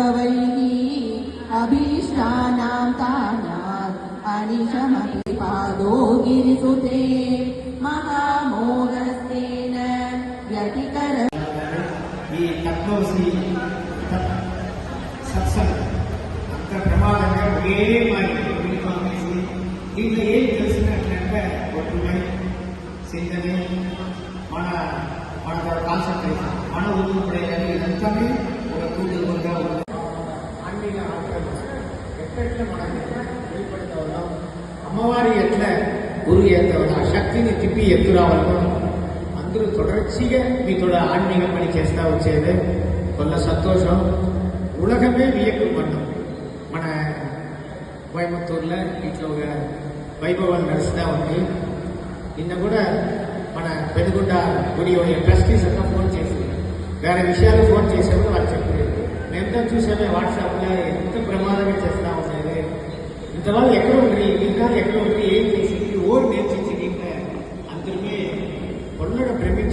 सर्वैः अभीष्टानां तानात् अनिशमपि पादो गिरिसुते महामोहस्तेन व्यतिकर ఈ తత్వసి సత్సంగం అంత ప్రమాదంగా ఒకే మానేసి దీంట్లో ఏం తెలిసినట్లంటే ఒట్టుమై చింతనే మన కాన్సన్ట్రేషన్ మన ఉద్యోగం ఇదంతానే ఒక తూటుగా ఉంది. ఆన్మీక ఆశ్రమం ఎట్లా మనకి வெளிப்படுத்த ఉన్నాం అమ్మవారి ఎట్లా గురు ఎత్తవల్ల ఆ శక్తిని తిప్పి ఎత్తు రావాలో అందరూ தொடர்ச்சிగా మీతోட ఆన్మీక పని చేస్తూ వచ్చేది కొల్ల సంతోషం. ఉలగమే వియకు పడ్డం. మన కోయంబత్తూరులో ఇట్లా ఒక వైభవం నడుస్తూ ఉంది. నిన్న కూడా మన పెనుగుండ గుడియోని ట్రస్టీస్ అంతా ఫోన్ చేసి వేరే విషయాలు ఫోన్ చేసేప్పుడు వాళ్ళు చెప్పలేదు. మేమంతా చూసామే వాట్సాప్లో ఎంత ప్రమాదంగా చేస్తూ ఉండేది. ఇంతవాళ్ళు ఎక్కడ ఉంది ఇంకా ఎక్కడ ఉంది ఏం చేసింది ఓడి నేర్చింది ఇంకా అందరినీ కొల్లడ ప్రేమించి